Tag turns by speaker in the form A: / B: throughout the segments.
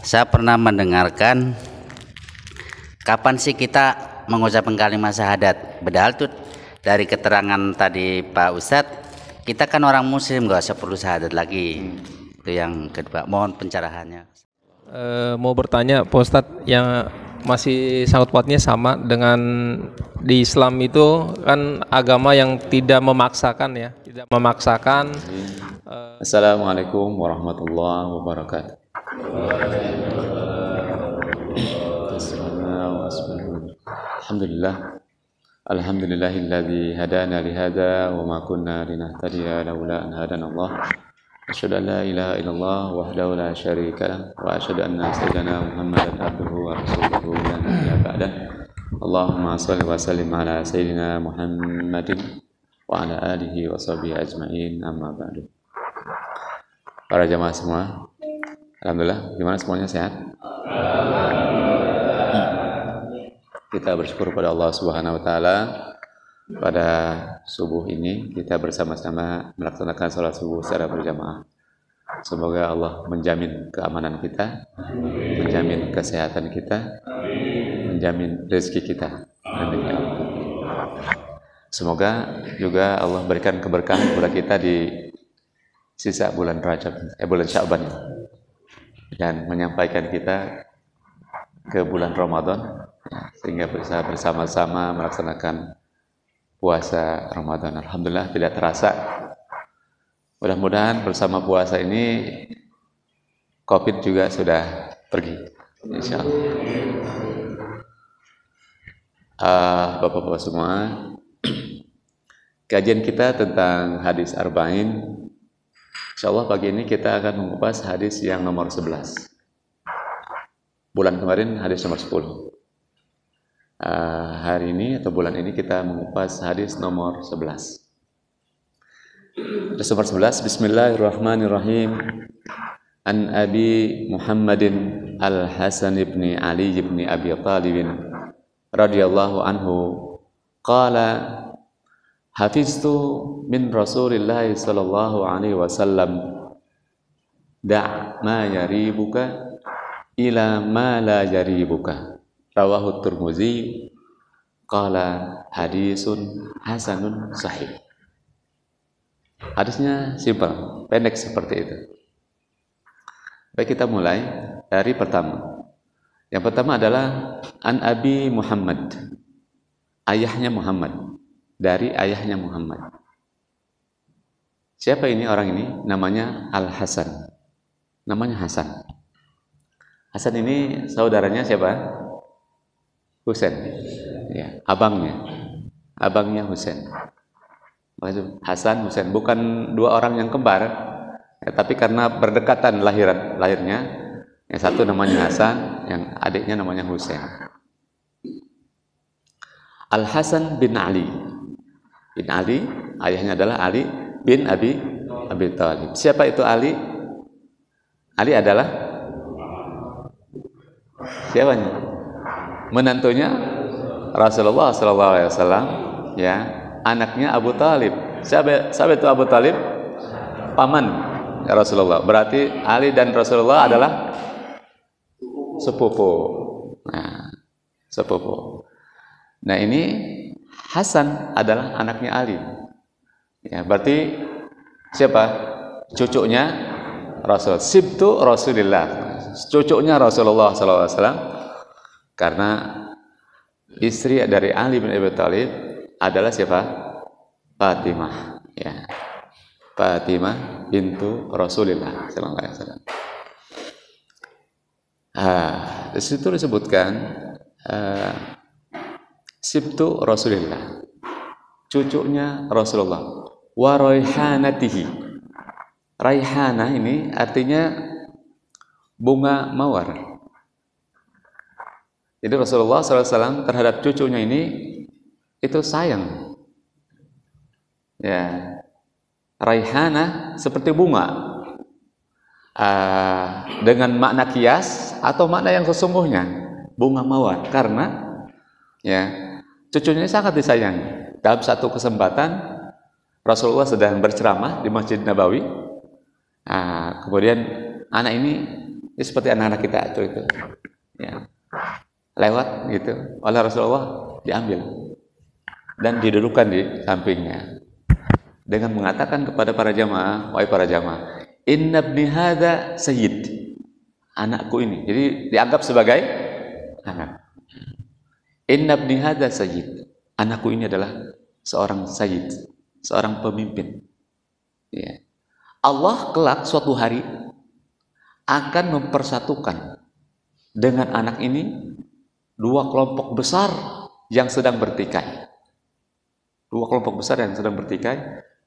A: Saya pernah mendengarkan kapan sih kita mengucapkan kalimat syahadat. Padahal tuh dari keterangan tadi Pak Ustadz, kita kan orang muslim, gak usah perlu syahadat lagi. Itu yang kedua. Mohon pencerahannya.
B: Mau bertanya Pak Ustadz, yang masih sangat kuatnya sama dengan di Islam itu kan agama yang tidak memaksakan ya, tidak memaksakan.
C: Assalamualaikum warahmatullahi wabarakatuh. Alhamdulillah. Alhamdulillahilladzi hadana lihada wa ma kunna linahtadiya laula an hadana Allah. Asyhadu an la ilaha illallah wahdahu la syarika lah wa asyhadu anna sayyidana Muhammadan abduhu wa rasuluhu la nabiyya ba'dah. Allahumma shalli wa sallim ala sayyidina Muhammadin wa ala alihi wa sahbihi ajma'in, amma ba'du. Para jamaah semua, alhamdulillah, gimana semuanya sehat? Kita bersyukur pada Allah Subhanahu wa taala. Pada subuh ini kita bersama-sama melaksanakan salat subuh secara berjamaah. Semoga Allah menjamin keamanan kita, menjamin kesehatan kita, menjamin rezeki kita. Amin ya Allah. Semoga juga Allah berikan keberkahan kepada kita di sisa bulan bulan Sya'ban, dan menyampaikan kita ke bulan Ramadan, sehingga bisa bersama-sama melaksanakan puasa Ramadan. Alhamdulillah tidak terasa. Mudah-mudahan bersama puasa ini COVID juga sudah pergi, insya Allah. Bapak-bapak semua, kajian kita tentang hadis Arba'in, insya Allah pagi ini kita akan mengupas hadis yang nomor 11. Bulan kemarin hadis nomor 10. Hari ini atau bulan ini kita mengupas hadis nomor 11. Hadis nomor 11, Bismillahirrahmanirrahim. An Abi Muhammadin Al-Hasan ibn Ali ibn Abi Talib radhiyallahu anhu qala hafiztu min Rasulillah sallallahu alaihi wasallam da' ma yaribuka ila ma la yaribuka, rawahu Tirmidzi, qala hadisun hasanun sahih. Hadisnya simpel, pendek seperti itu. Baik, kita mulai dari pertama. Yang pertama adalah An Abi Muhammad, ayahnya Muhammad, dari ayahnya Muhammad. Siapa ini orang ini? Namanya Al-Hasan. Namanya Hasan. Hasan ini saudaranya siapa? Husain. Ya, abangnya Husain. Hasan, Husain, bukan dua orang yang kembar, ya, tapi karena berdekatan lahirnya, yang satu namanya Hasan, yang adiknya namanya Husain. Al-Hasan bin Ali. Bin Ali, ayahnya adalah Ali bin Abi Thalib. Siapa itu Ali? Ali adalah siapanya? Menantunya Rasulullah SAW, ya, anaknya Abu Talib. Siapa itu Abu Talib? Paman Rasulullah. Berarti Ali dan Rasulullah adalah sepupu. Sepupu. Nah, ini Hasan adalah anaknya Ali. Ya, berarti siapa? Cucunya Rasul. Sibtu Rasulillah. Cucunya Rasulullah SAW, karena istri dari Ali bin Abi Thalib adalah siapa? Fatimah, ya. Fatimah bintu Rasulillah sallallahu alaihi wasallam. Di situ disebutkan Sibtu Rasulillah, cucunya Rasulullah. Wa raihanatihi. Raihana ini artinya bunga mawar. Jadi Rasulullah SAW terhadap cucunya ini itu sayang. Ya, raihana seperti bunga, dengan makna kias atau makna yang sesungguhnya, bunga mawar. Karena ya, cucunya sangat disayangi. Dalam satu kesempatan Rasulullah sedang berceramah di Masjid Nabawi. Kemudian anak ini Ya, seperti anak-anak kita itu. Ya. Lewat gitu oleh Rasulullah, diambil dan didudukan di sampingnya dengan mengatakan kepada para jamaah, wahai para jamaah, inna ibni hadza sayyid, anakku ini. Jadi dianggap sebagai anak. Inna ibni hadza sayyid, anakku ini adalah seorang sayyid, seorang pemimpin. Ya. Allah kelak suatu hari akan mempersatukan dengan anak ini dua kelompok besar yang sedang bertikai. Dua kelompok besar yang sedang bertikai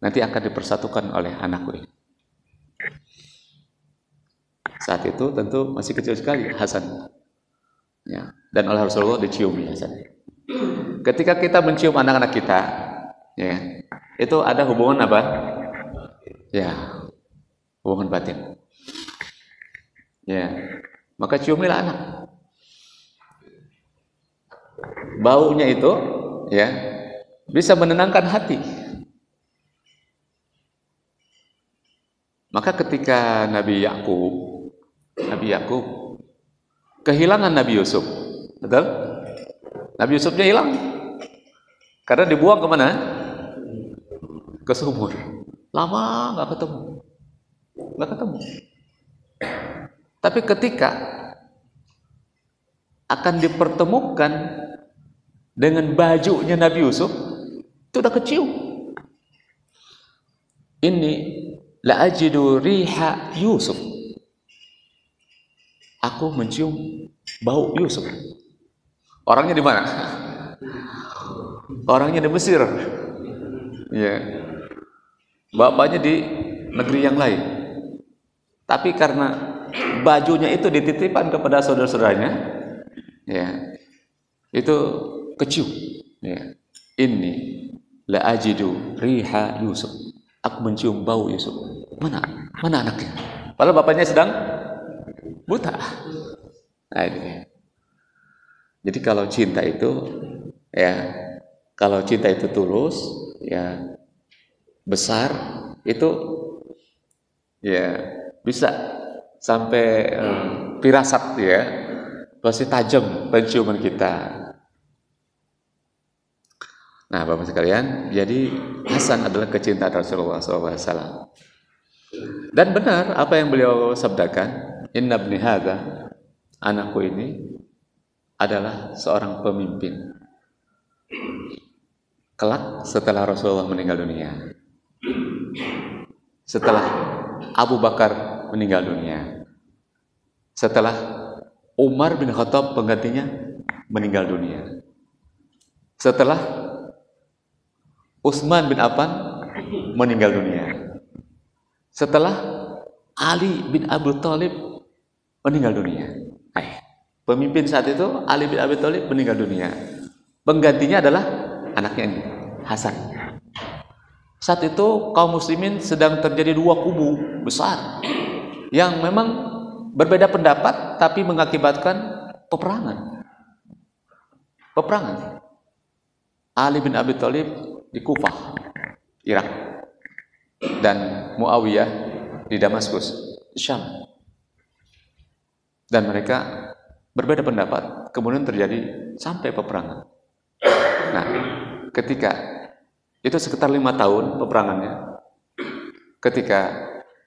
C: nanti akan dipersatukan oleh anakku ini. Saat itu tentu masih kecil sekali Hasan. Ya, dan oleh Rasulullah diciumi Hasan. Ketika kita mencium anak-anak kita, ya, itu ada hubungan apa? Ya, hubungan batin. Ya, maka ciumilah anak. Baunya itu, ya, bisa menenangkan hati. Maka ketika Nabi Yakub kehilangan Nabi Yusuf, betul? Nabi Yusufnya hilang karena dibuang kemana? Ke sumur. Lama nggak ketemu. Tapi ketika akan dipertemukan dengan bajunya Nabi Yusuf, itu udah kecium. Ini la ajidu riha Yusuf. Aku mencium bau Yusuf. Orangnya di mana? Orangnya di Mesir. Ya. Bapaknya di negeri yang lain. Tapi karena bajunya itu dititipkan kepada saudara-saudaranya, ya, itu kecium. Ya. Ini la ajidu riha Yusuf. Aku mencium bau Yusuf. Mana anaknya? Padahal bapaknya sedang buta. Nah, ini. Jadi kalau cinta itu, ya, kalau cinta itu tulus, ya, besar, itu, ya, bisa sampai firasat, ya, pasti tajam penciuman kita. Nah, Bapak sekalian, jadi Hasan adalah kecintaan Rasulullah SAW. Dan benar apa yang beliau sabdakan, inna ibni hadza, anakku ini adalah seorang pemimpin. Kelak setelah Rasulullah meninggal dunia, setelah Abu Bakar meninggal dunia, setelah Umar bin Khattab penggantinya meninggal dunia, setelah Utsman bin Affan meninggal dunia, setelah Ali bin Abi Thalib meninggal dunia. Pemimpin saat itu Ali bin Abi Thalib meninggal dunia. Penggantinya adalah anaknya ini, Hasan. Saat itu kaum muslimin sedang terjadi dua kubu besar yang memang berbeda pendapat tapi mengakibatkan peperangan. Ali bin Abi Thalib di Kufah, Irak, dan Muawiyah di Damaskus, Syam. Dan mereka berbeda pendapat, kemudian terjadi sampai peperangan. Nah, ketika itu sekitar 5 tahun peperangannya, ketika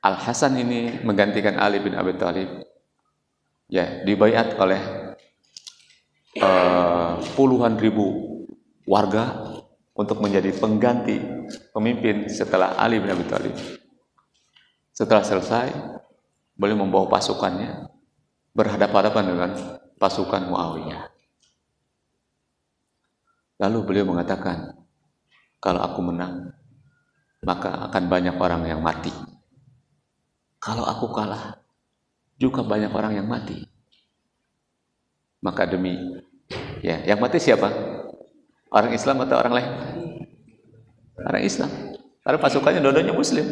C: Al-Hasan ini menggantikan Ali bin Abi Thalib, ya, dibaiat oleh puluhan ribu warga untuk menjadi pengganti pemimpin setelah Ali bin Abi Thalib. Setelah selesai, beliau membawa pasukannya berhadapan-hadapan dengan pasukan Muawiyah. Lalu beliau mengatakan, kalau aku menang, maka akan banyak orang yang mati. Kalau aku kalah, juga banyak orang yang mati. Maka demi, ya, yang mati siapa? Orang Islam atau orang lain? Orang Islam. Karena pasukannya dua-duanya Muslim.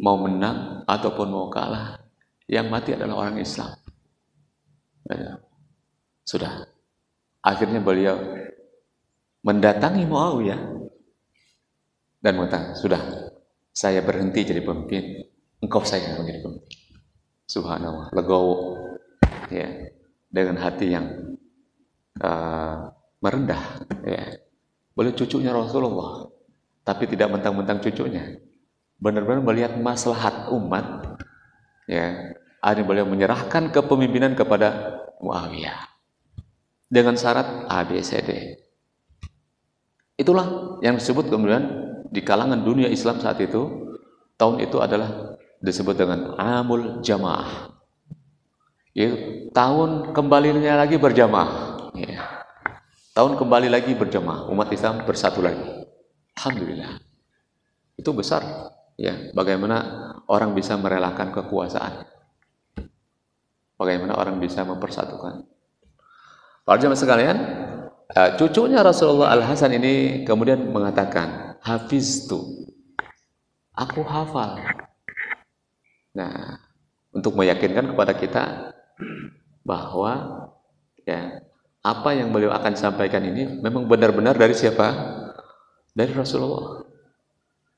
C: Mau menang ataupun mau kalah, yang mati adalah orang Islam. Sudah. Akhirnya beliau mendatangi Muawiyah dan mengatakan, sudah, saya berhenti jadi pemimpin, engkau saya menjadi pemimpin. subhanallah, legowo, ya, dengan hati yang merendah, ya. Beliau cucunya Rasulullah, tapi tidak mentang-mentang cucunya, benar-benar melihat maslahat umat, ya. Akhirnya beliau menyerahkan kepemimpinan kepada Muawiyah dengan syarat A, B, C, D. Itulah yang disebut kemudian di kalangan dunia Islam saat itu, tahun itu adalah disebut dengan Amul Jamaah, yaitu tahun kembalinya lagi berjamaah, ya. Tahun kembali lagi berjamaah, umat Islam bersatu lagi. Alhamdulillah. Itu besar, ya. Bagaimana orang bisa merelakan kekuasaan, bagaimana orang bisa mempersatukan. Para jemaah sekalian, cucunya Rasulullah Al-Hasan ini kemudian mengatakan, hafiztu, aku hafal. Nah, untuk meyakinkan kepada kita bahwa, ya, apa yang beliau akan sampaikan ini memang benar-benar dari siapa? Dari Rasulullah.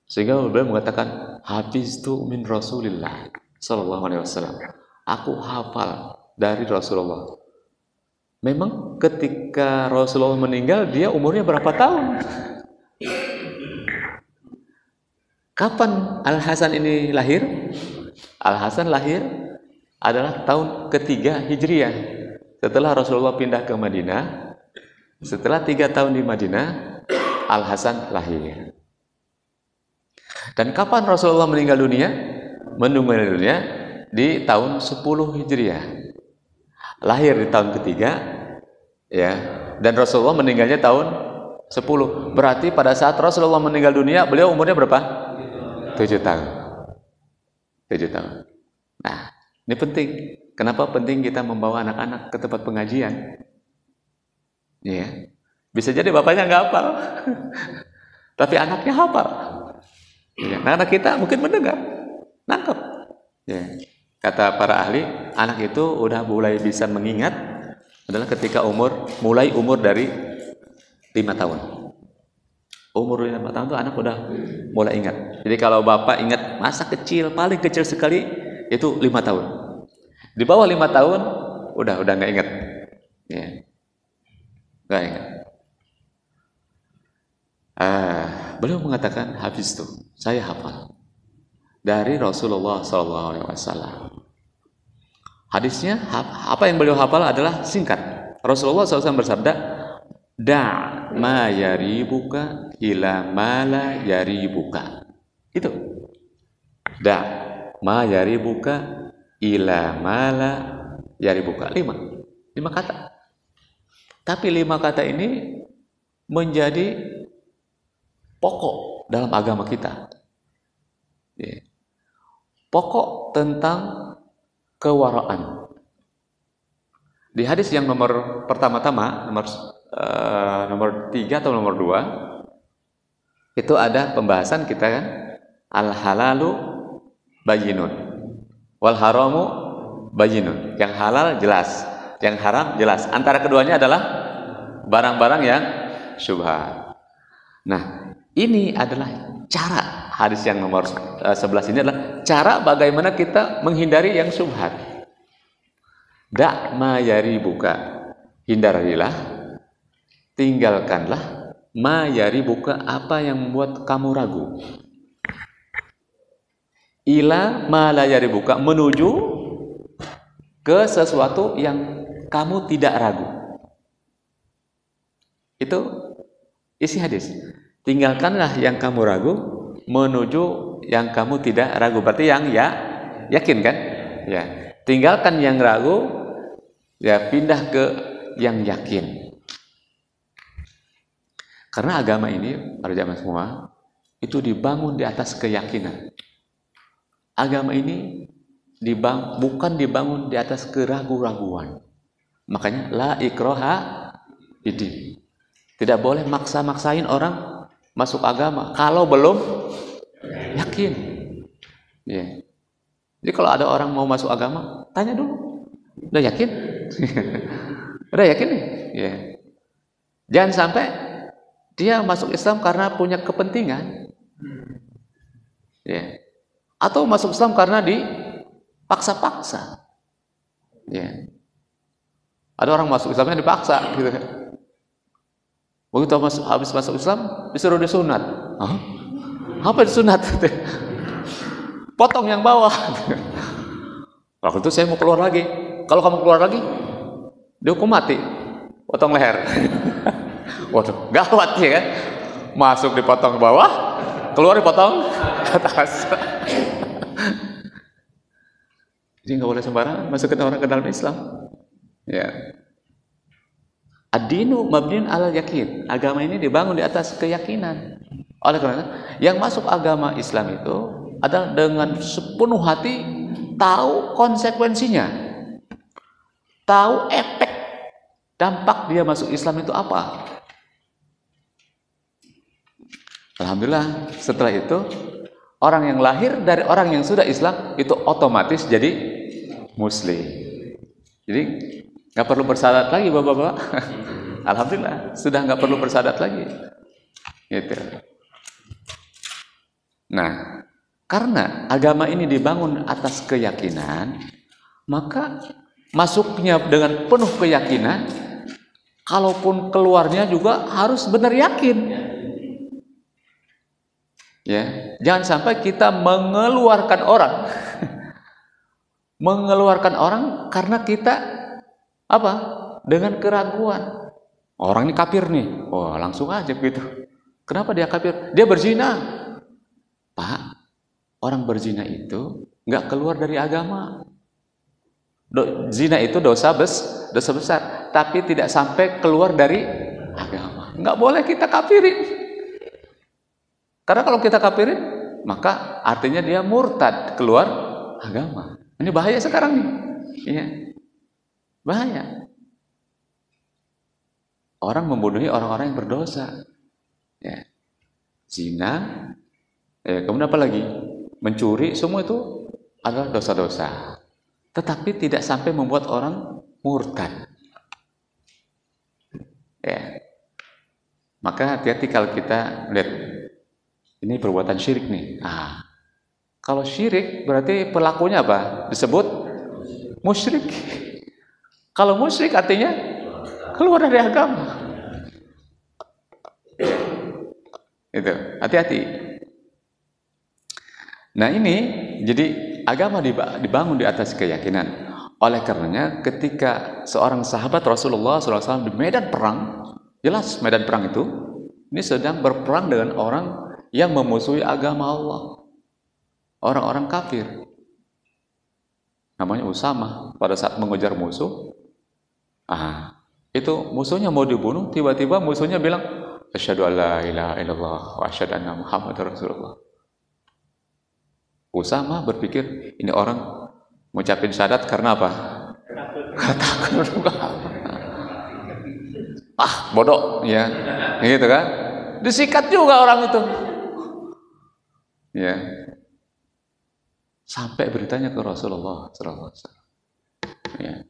C: Sehingga beliau mengatakan, hafiztu min Rasulillah sallallahu alaihi wasallam. Aku hafal dari Rasulullah. Memang ketika Rasulullah meninggal, dia umurnya berapa tahun? Kapan Al-Hasan ini lahir? Al-Hasan lahir adalah tahun ketiga Hijriah. Setelah Rasulullah pindah ke Madinah, setelah 3 tahun di Madinah, Al-Hasan lahir. Dan kapan Rasulullah meninggal dunia? Meninggal dunia di tahun 10 Hijriah. Lahir di tahun ketiga, ya, dan Rasulullah meninggalnya tahun 10. Berarti pada saat Rasulullah meninggal dunia, beliau umurnya berapa? 7 tahun. 7 tahun. Nah, ini penting. Kenapa penting kita membawa anak-anak ke tempat pengajian? Ya, bisa jadi bapaknya nggak hafal, tapi anaknya hafal. Ya, anak kita mungkin mendengar, nangkep. Ya. Kata para ahli, anak itu udah mulai bisa mengingat adalah ketika mulai umur dari 5 tahun. Umur 5 tahun itu anak udah mulai ingat. Jadi kalau bapak ingat masa kecil, paling kecil sekali itu 5 tahun. Di bawah 5 tahun udah nggak ingat. Ya. Nggak ingat. Beliau mengatakan, hafiz tuh, saya hafal dari Rasulullah SAW. Hadisnya, apa yang beliau hafal adalah singkat. Rasulullah SAW bersabda, da' ma yaribuka ila ma la yaribuka. Itu. Da' ma yaribuka ila ma la yaribuka. 5 kata. Tapi 5 kata ini menjadi pokok dalam agama kita. Pokok tentang kewaraan. Di hadis yang nomor pertama-tama, nomor 3 atau nomor 2, itu ada pembahasan kita kan, al-halalu bayyinun wal haramu bayyinun. Yang halal jelas, yang haram jelas. Antara keduanya adalah barang-barang yang syubhat. Nah, ini adalah cara, hadis yang nomor 11 ini adalah cara bagaimana kita menghindari yang syubhat. Da' ma yaribuka, hindarilah, tinggalkanlah ma yaribuka, apa yang membuat kamu ragu. Ila ma la yaribuka, menuju ke sesuatu yang kamu tidak ragu. Itu isi hadis. Tinggalkanlah yang kamu ragu, menuju yang kamu tidak ragu. Berarti yang yakin kan? Ya. Tinggalkan yang ragu, ya, pindah ke yang yakin. Karena agama ini, para jamaah semua, itu dibangun di atas keyakinan. Agama ini bukan dibangun di atas keraguan-raguan. Makanya la ikraha fid-din. Tidak boleh maksa-maksain orang masuk agama kalau belum yakin. Ya. Jadi kalau ada orang mau masuk agama, tanya dulu, udah yakin? Udah yakin nih? Ya. Jangan sampai dia masuk Islam karena punya kepentingan, ya. Atau masuk Islam karena paksa-paksa. Ya. Ada orang masuk Islamnya dipaksa gitu kan. Begitu habis masuk Islam disuruh disunat. Hah? Apa disunat? Potong yang bawah. Waktu itu saya mau keluar lagi. Kalau kamu keluar lagi, dihukum mati. Potong leher. Waduh, gawat ya kan? Masuk dipotong ke bawah, keluar dipotong ke atas. Jadi nggak boleh sembarangan masukin orang ke dalam Islam. Ya. Ad-dinu mabniun alal yakin. Agama ini dibangun di atas keyakinan. Oleh karena yang masuk agama Islam itu adalah dengan sepenuh hati tahu konsekuensinya, tahu efek dampak dia masuk Islam itu apa. Alhamdulillah setelah itu orang yang lahir dari orang yang sudah Islam itu otomatis jadi Muslim. Jadi nggak perlu bersyarat lagi bapak-bapak. Alhamdulillah sudah nggak perlu bersyarat lagi. Gitu. Nah, karena agama ini dibangun atas keyakinan, maka masuknya dengan penuh keyakinan, kalaupun keluarnya juga harus benar yakin. Ya, jangan sampai kita mengeluarkan orang, mengeluarkan orang karena kita apa? Dengan keraguan. Orang ini kafir nih, wah langsung aja gitu. Kenapa dia kafir? Dia berzina, Pak. Orang berzina itu nggak keluar dari agama. Zina itu dosa besar, tapi tidak sampai keluar dari agama. Nggak boleh kita kafirin. Karena kalau kita kafirin, maka artinya dia murtad, keluar agama. Ini bahaya sekarang nih. Iya. Bahaya. Orang membunuhi orang-orang yang berdosa. Ya. Zina, kemudian apa lagi? Mencuri, semua itu adalah dosa-dosa. Tetapi tidak sampai membuat orang murtad. Ya. Maka hati-hati kalau kita lihat ini perbuatan syirik nih. Kalau syirik berarti pelakunya apa? Disebut musyrik. Kalau musyrik artinya keluar dari agama. Itu, hati-hati. Nah ini, jadi agama dibangun di atas keyakinan. Oleh karenanya ketika seorang sahabat Rasulullah SAW di medan perang, jelas medan perang itu, ini sedang berperang dengan orang yang memusuhi agama Allah, orang-orang kafir. Namanya Usama. Pada saat mengejar musuh, itu musuhnya mau dibunuh, tiba-tiba musuhnya bilang, asyhadu alla ilaha illallah wa asyhadu anna Muhammadar Rasulullah. Usama berpikir ini orang ngucapin syahadat karena apa? Takut. Bodoh, ya, gitu kan? Disikat juga orang itu. Ya, sampai beritanya ke Rasulullah SAW. Ya.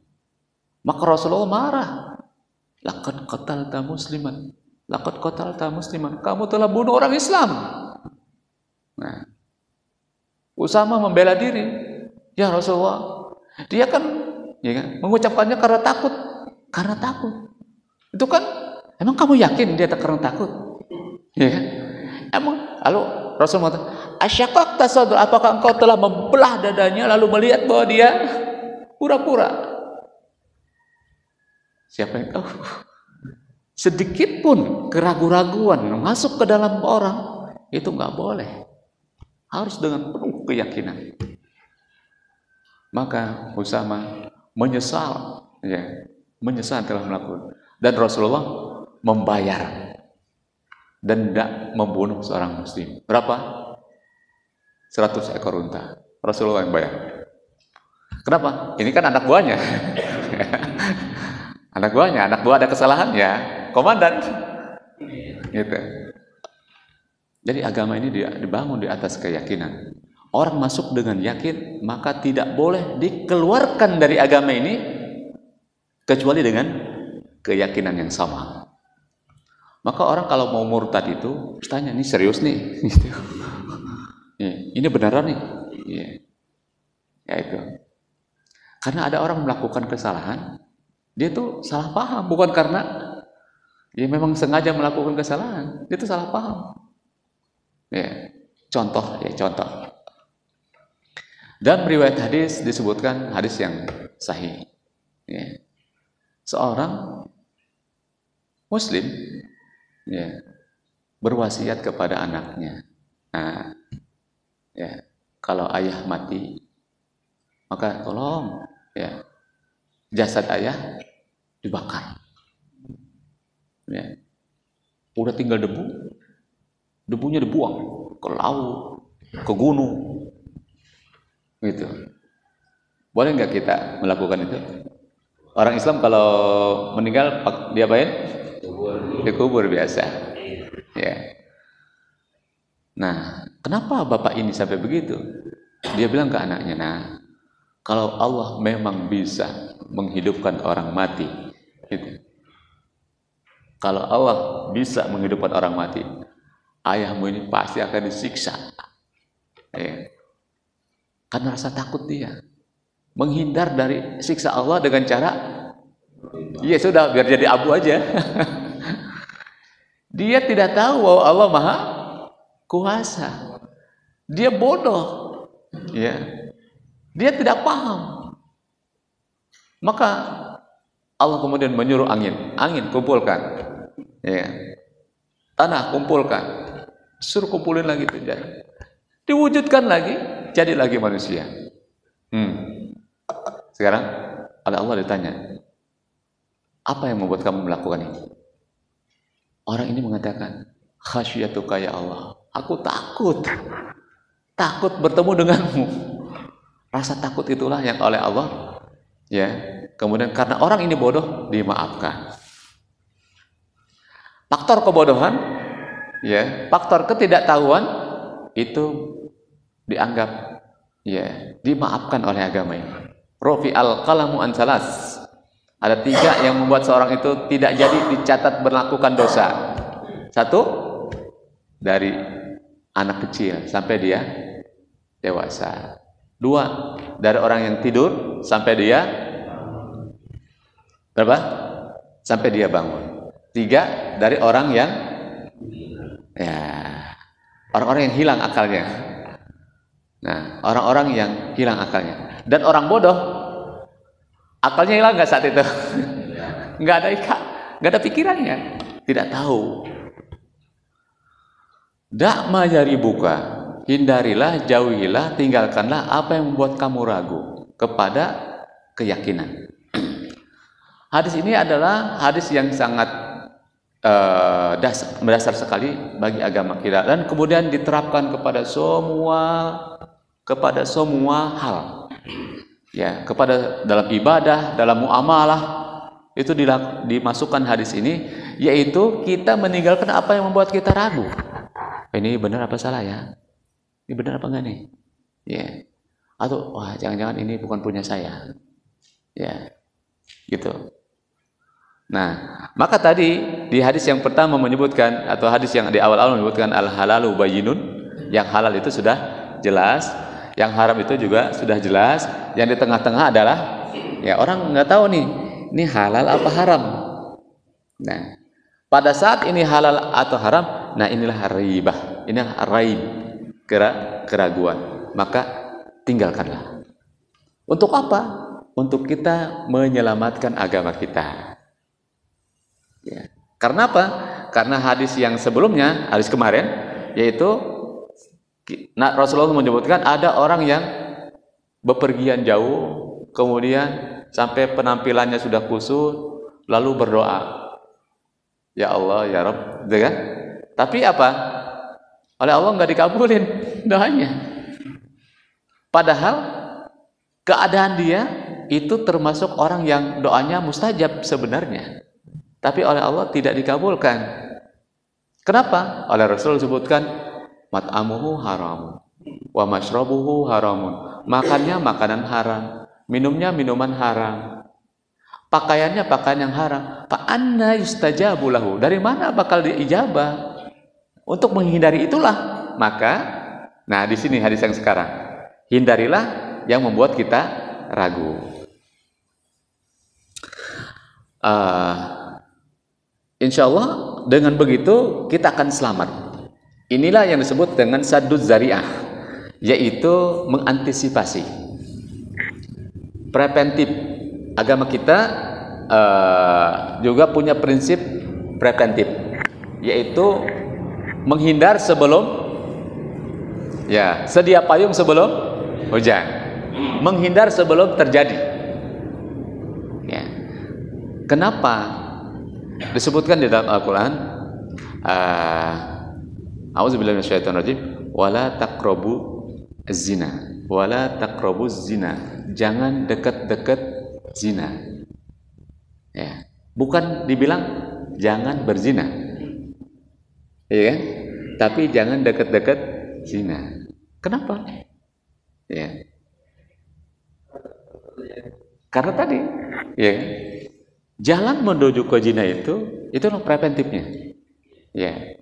C: Maka Rasulullah marah. Laqad qatalta musliman. Laqad qatalta musliman. Kamu telah bunuh orang Islam. Nah, Usama membela diri. Ya Rasulullah, dia kan, ya kan mengucapkannya karena takut. Karena takut. Itu kan, emang kamu yakin dia karena takut? Ya kan? Emang, lalu Rasulullah mengatakan, asyaqaqta sadra, apakah engkau telah membelah dadanya lalu melihat bahwa dia pura-pura? Siapa yang tahu? Sedikit pun keraguan-raguan masuk ke dalam orang itu nggak boleh. Harus dengan penuh keyakinan. Maka Usama menyesal, ya, menyesal telah melakukan. Dan Rasulullah membayar denda membunuh seorang muslim. Berapa? 100 ekor unta. Rasulullah yang bayar. Kenapa? Ini kan anak buahnya. Anak buah ada kesalahan ya, komandan. Gitu. Jadi agama ini dibangun di atas keyakinan. Orang masuk dengan yakin, maka tidak boleh dikeluarkan dari agama ini kecuali dengan keyakinan yang sama. Maka orang kalau mau murtad itu tanya, ini serius nih, ini beneran nih, ya itu. Karena ada orang melakukan kesalahan, dia tuh salah paham, bukan karena dia memang sengaja melakukan kesalahan, dia tuh salah paham. Ya, contoh. Dan riwayat hadis disebutkan hadis yang sahih. Ya. Seorang Muslim ya, berwasiat kepada anaknya. Nah, ya, kalau ayah mati, maka tolong ya, jasad ayah dibakar. Ya. Udah tinggal debunya dibuang ke laut, ke gunung. Gitu. Boleh nggak kita melakukan itu? Orang Islam kalau meninggal diapain? Dikubur biasa. Ya. Nah, kenapa bapak ini sampai begitu? Dia bilang ke anaknya, nah, kalau Allah memang bisa menghidupkan orang mati, gitu. Kalau Allah bisa menghidupkan orang mati, ayahmu ini pasti akan disiksa. Ya. Karena rasa takut dia menghindar dari siksa Allah dengan cara ya sudah biar jadi abu aja. Dia tidak tahu bahwa Allah Maha Kuasa. Dia bodoh. Ya. Dia tidak paham. Maka Allah kemudian menyuruh angin kumpulkan. Ya. Tanah kumpulkan. Suruh kumpulin lagi itu jadi. Diwujudkan lagi, jadi lagi manusia. Sekarang oleh Allah ditanya, apa yang membuat kamu melakukan ini? Orang ini mengatakan, khasyatuka ya Allah, aku takut bertemu denganmu. Rasa takut itulah yang oleh Allah, ya. Kemudian karena orang ini bodoh, dimaafkan. Faktor kebodohan, ya, faktor ketidaktahuan itu dianggap, ya, dimaafkan oleh agama ini. Rofi'al qalamu an salas. Ada 3 yang membuat seorang itu tidak jadi dicatat melakukan dosa. 1, dari anak kecil sampai dia dewasa. 2, dari orang yang tidur sampai dia berapa? Sampai dia bangun. 3, dari orang yang ya, orang-orang yang hilang akalnya. Nah, orang-orang yang hilang akalnya. Dan orang bodoh, akalnya hilang nggak saat itu? Nggak ada pikirannya, tidak tahu. Dak ma yaribuka, hindarilah, jauhilah, tinggalkanlah apa yang membuat kamu ragu kepada keyakinan. Hadis ini adalah hadis yang sangat mendasar sekali bagi agama kita dan kemudian diterapkan kepada semua hal. Ya, kepada dalam ibadah, dalam muamalah itu dimasukkan hadis ini, yaitu kita meninggalkan apa yang membuat kita ragu. Ini benar apa salah ya? Ini benar apa enggak nih? Ya. Atau wah, jangan-jangan ini bukan punya saya. Ya. Gitu. Nah, maka tadi di hadis yang pertama menyebutkan atau hadis yang di awal-awal menyebutkan al-halalu bayyinun, yang halal itu sudah jelas, yang haram itu juga sudah jelas, yang di tengah-tengah adalah ya orang nggak tahu nih, ini halal apa haram. Nah, pada saat ini halal atau haram, nah inilah ribah, inilah raib, keraguan. Maka tinggalkanlah. Untuk apa? Untuk kita menyelamatkan agama kita. Ya. Karena apa? Karena hadis yang sebelumnya, hadis kemarin, yaitu Rasulullah menyebutkan ada orang yang bepergian jauh, kemudian sampai penampilannya sudah kusut, lalu berdoa, ya Allah, ya Rabb, gitu kan? Tapi apa? Oleh Allah nggak dikabulin doanya. Padahal keadaan dia itu termasuk orang yang doanya mustajab sebenarnya. Tapi oleh Allah tidak dikabulkan. Kenapa? Oleh Rasul sebutkan mat'amuhu haram wa mashrabuhu haramun. Makannya makanan haram, minumnya minuman haram, pakaiannya pakaian yang haram. Fa anna yustajabu lahu. Dari mana bakal diijabah? Untuk menghindari itulah, maka nah di sini hadis yang sekarang, hindarilah yang membuat kita ragu. insya Allah dengan begitu kita akan selamat. Inilah yang disebut dengan sadduz zari'ah, yaitu mengantisipasi, preventif. Agama kita juga punya prinsip preventif, yaitu menghindar sebelum, ya, sedia payung sebelum hujan, menghindar sebelum terjadi. Ya. Kenapa disebutkan di dalam Al-Quran, a'udzubillahi minasyaitonir rajim, wala taqrabu zina, wala taqrabu zina, jangan dekat-dekat zina. Ya, bukan dibilang jangan berzina, ya kan? Tapi jangan dekat-dekat zina. Kenapa? Ya, karena tadi, ya, jalan menuju ke zina itu preventifnya. Ya,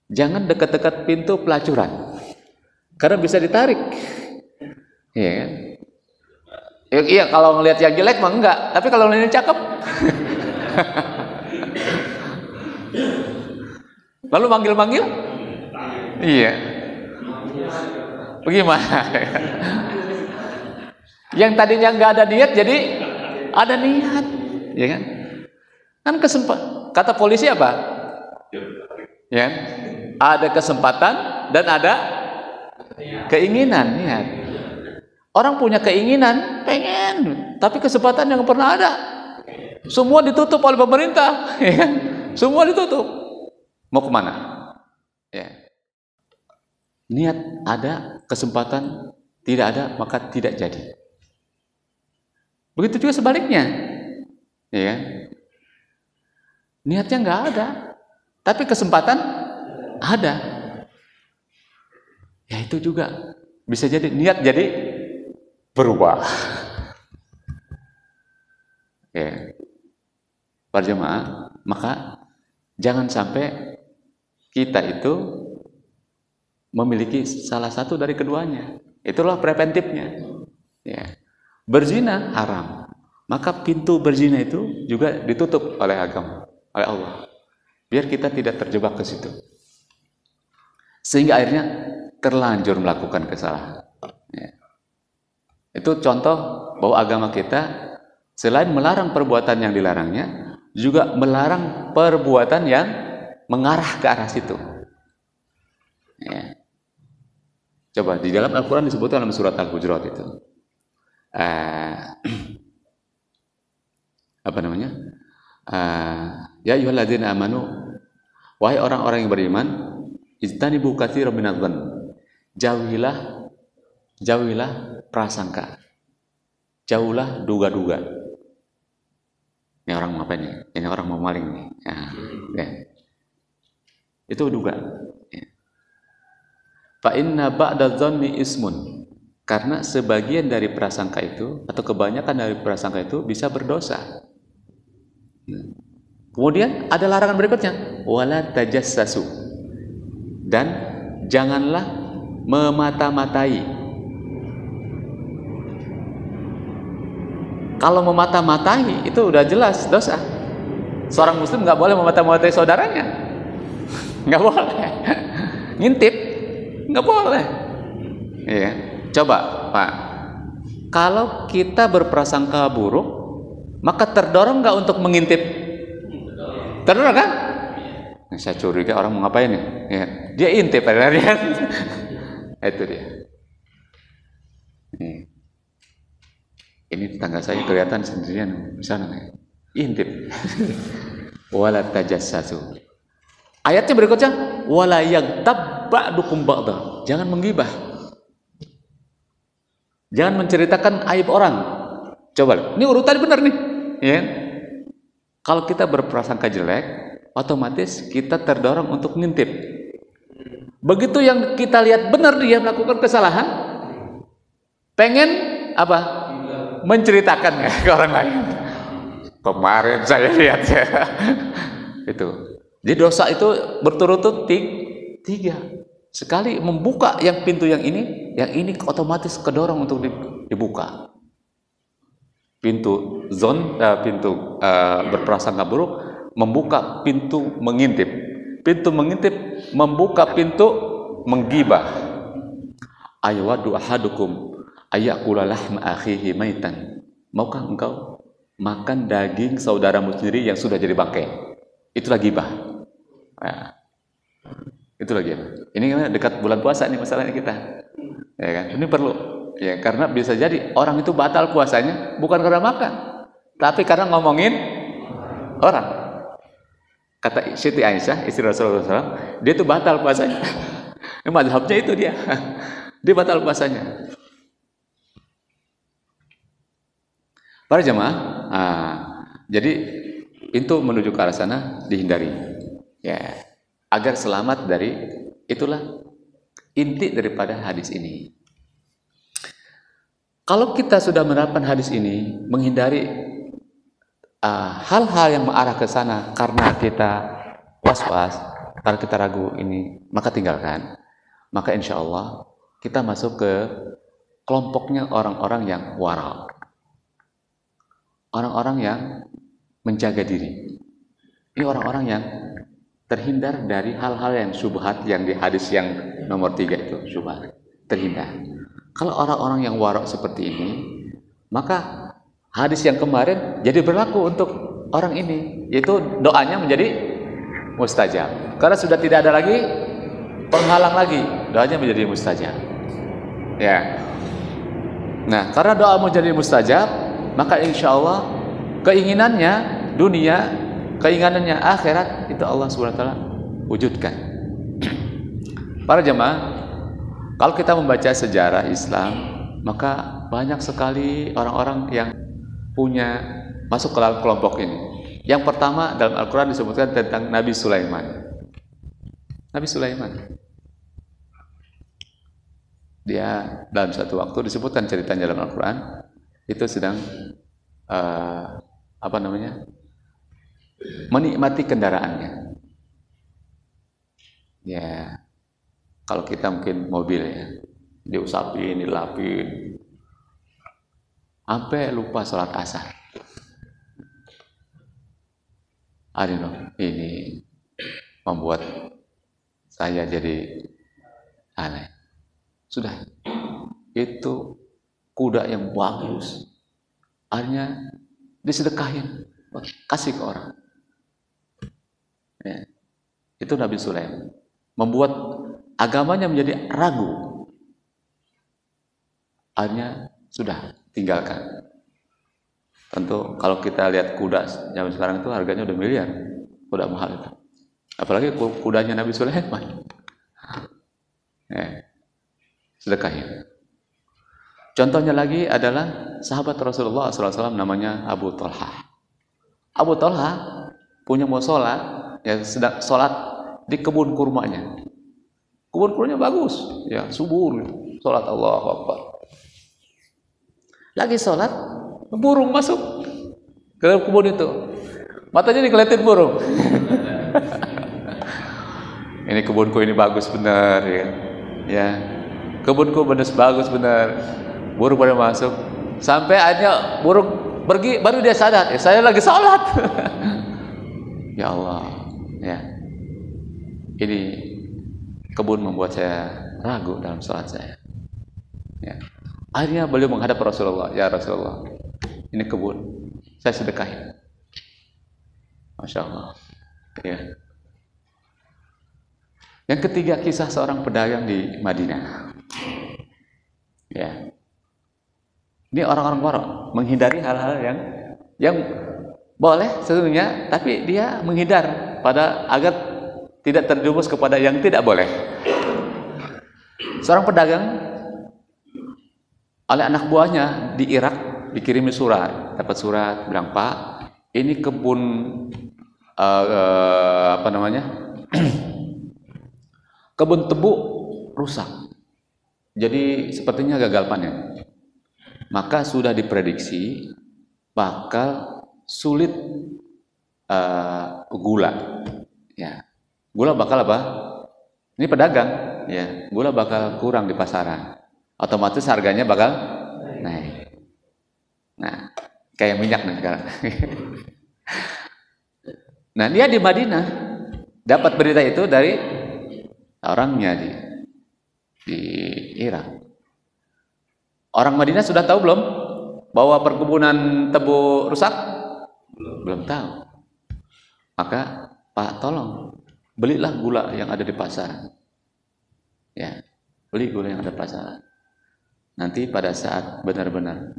C: jangan dekat-dekat pintu pelacuran, karena bisa ditarik. Ya kan? Iya, kalau ngelihat yang jelek mah enggak, tapi kalau ngelihat yang cakep lalu manggil-manggil, iya, bagaimana? Yang tadinya nggak ada niat jadi ada niat, ya kan? Kan kata polisi apa? Ya, ada kesempatan dan ada keinginan, niat. Orang punya keinginan, pengen, tapi kesempatan yang pernah ada. Semua ditutup oleh pemerintah, ya kan? Semua ditutup. Mau kemana? Ya. Niat ada, kesempatan tidak ada, maka tidak jadi. Begitu juga sebaliknya, ya kan? Niatnya nggak ada, tapi kesempatan ada. Ya itu juga bisa jadi niat jadi berubah. Ya. Para jemaah, maka jangan sampai kita itu memiliki salah satu dari keduanya. Itulah preventifnya. Ya. Berzina haram, maka pintu berzina itu juga ditutup oleh agama, oleh Allah, biar kita tidak terjebak ke situ, sehingga akhirnya terlanjur melakukan kesalahan. Ya. Itu contoh bahwa agama kita selain melarang perbuatan yang dilarangnya, juga melarang perbuatan yang mengarah ke arah situ. Ya. Coba di dalam Al-Quran disebutkan dalam surat Al-Hujurat itu, apa namanya? Ya ayyuhalladzina amanu, wahai orang-orang yang beriman, ijtanibu katsiran minadh-dhann, jauhilah prasangka, jauhlah duga-duga. Ini orang mau apa nih? Ini orang mau maling nih. Ya. Itu duga. Ya. Fa inna ba'da dhanni ismun, karena sebagian dari prasangka itu atau kebanyakan dari prasangka itu bisa berdosa. Kemudian ada larangan berikutnya, wala tajassasu, dan janganlah memata-matai. Kalau memata-matai itu udah jelas dosa. Seorang muslim nggak boleh memata-matai saudaranya, nggak boleh. Ngintip nggak boleh. Iya. Coba Pak, kalau kita berprasangka buruk, maka terdorong nggak untuk mengintip? Terdorong kan? Nah, saya curiga orang mau ngapain nih? Ya, dia intip, dia. Itu dia. Ini tetangga saya kelihatan sendirian di sana nih. Intip. Wala tajassasu. Ayatnya berikutnya, wala yaghtab ba'dukum ba'dha. Jangan menggibah. Jangan menceritakan aib orang. Coba, ini urutan benar nih, ya. Kalau kita berprasangka jelek, otomatis kita terdorong untuk ngintip. Begitu yang kita lihat benar dia melakukan kesalahan, pengen apa? Menceritakan ke orang lain. Kemarin saya lihat ya. Itu. Jadi dosa itu berturut-turut tiga. Sekali membuka yang pintu yang ini otomatis kedorong untuk dibuka. pintu berprasangka buruk, membuka pintu mengintip. Pintu mengintip membuka pintu menggibah. Aywadu ahadukum ayakula lahma akhihi maitan. Maukah engkau makan daging saudaramu sendiri yang sudah jadi bangkai? Itulah gibah. Nah, itulah gibah. Ini dekat bulan puasa nih masalahnya kita. Ya kan? Ini perlu. Ya, karena bisa jadi orang itu batal puasanya bukan karena makan, tapi karena ngomongin orang. Kata Siti Aisyah, istri Rasulullah SAW, dia itu batal puasanya. Mazhabnya itu dia. Dia batal puasanya. Para jemaah, jadi itu menuju ke arah sana dihindari. Ya, agar selamat dari itulah inti daripada hadis ini. Kalau kita sudah menerapkan hadis ini, menghindari hal-hal yang mengarah ke sana karena kita was-was, karena kita ragu ini, maka tinggalkan. Maka insya Allah kita masuk ke kelompoknya orang-orang yang wara, orang-orang yang menjaga diri. Ini orang-orang yang terhindar dari hal-hal yang syubhat yang di hadis yang nomor 3 itu syubhat, terhindar. Kalau orang-orang yang warok seperti ini, maka hadis yang kemarin jadi berlaku untuk orang ini, yaitu doanya menjadi mustajab. Karena sudah tidak ada lagi penghalang lagi, doanya menjadi mustajab. Ya. Nah, karena doa menjadi mustajab, maka insya Allah keinginannya dunia, keinginannya akhirat itu Allah SWT wujudkan. Para jemaah, kalau kita membaca sejarah Islam, maka banyak sekali orang-orang yang punya masuk ke dalam kelompok ini. Yang pertama dalam Al-Quran disebutkan tentang Nabi Sulaiman. Nabi Sulaiman, dia dalam satu waktu disebutkan ceritanya dalam Al-Quran, itu sedang menikmati kendaraannya. Ya. Kalau kita mungkin mobil ya, diusapin, dilapin, sampai lupa sholat asar. Ini membuat saya jadi aneh. Sudah, itu kuda yang bagus, akhirnya disedekahin, kasih ke orang. Ya. Itu Nabi Sulaiman membuat agamanya menjadi ragu, akhirnya sudah tinggalkan. Tentu kalau kita lihat kuda zaman sekarang itu harganya udah miliar, kuda mahal itu. Apalagi kudanya Nabi Sulaiman. Sedekahin. Contohnya lagi adalah sahabat Rasulullah SAW namanya Abu Talha. Abu Talha punya musola yang sedang sholat di kebun kurmanya. Kebun kurmanya bagus, ya subur, sholat Allahu Akbar. Lagi sholat, burung masuk ke dalam kebun itu, matanya dikeliatin burung. Ini kebunku ini bagus benar, ya. Kebunku bagus benar. Burung pada masuk, sampai akhirnya burung pergi, baru dia sadar, saya lagi sholat. Ya Allah, ya. Ini kebun membuat saya ragu dalam sholat saya. Ya. Akhirnya beliau menghadap Rasulullah, ya Rasulullah, ini kebun, saya sedekahin. Masya Allah. Ya. Yang ketiga, kisah seorang pedagang di Madinah. Ya. Ini orang-orang borok menghindari hal-hal yang boleh sesungguhnya, tapi dia menghindar agar tidak terjumus kepada yang tidak boleh. Seorang pedagang oleh anak buahnya di Irak dikirimi surat, dapat surat bilang, Pak, ini kebun kebun tebu rusak, jadi sepertinya gagal panen. Maka sudah diprediksi bakal sulit gula. Ya. Gula bakal apa? Ini pedagang, ya. Gula bakal kurang di pasaran. Otomatis harganya bakal naik. Nah, kayak minyak nih sekarang. Nah, dia di Madinah dapat berita itu dari orangnya di Irak. Orang Madinah sudah tahu belum bahwa perkebunan tebu rusak? Belum tahu. Maka, Pak, tolong belilah gula yang ada di pasar. Ya, beli gula yang ada di pasar. Nanti pada saat benar-benar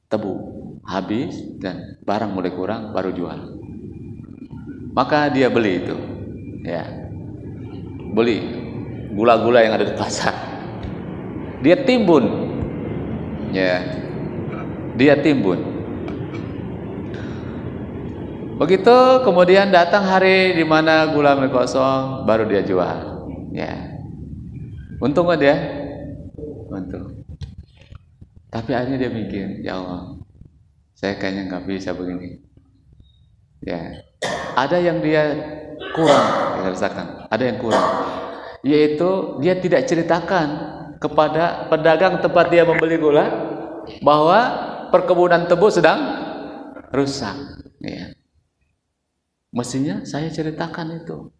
C: tebu habis dan barang mulai kurang, baru jual. Maka dia beli itu, ya, beli gula-gula yang ada di pasar. Dia timbun, ya, dia timbun. Begitu kemudian datang hari di mana gula mulai kosong, baru dia jual, ya. Untung nggak dia? Untung. Tapi akhirnya dia mikir, ya Allah, saya kayaknya nggak bisa begini. Ya, ada yang dia kurang, dia rasakan. Ada yang kurang, yaitu dia tidak ceritakan kepada pedagang tempat dia membeli gula bahwa perkebunan tebu sedang rusak. Ya. Mestinya saya ceritakan itu,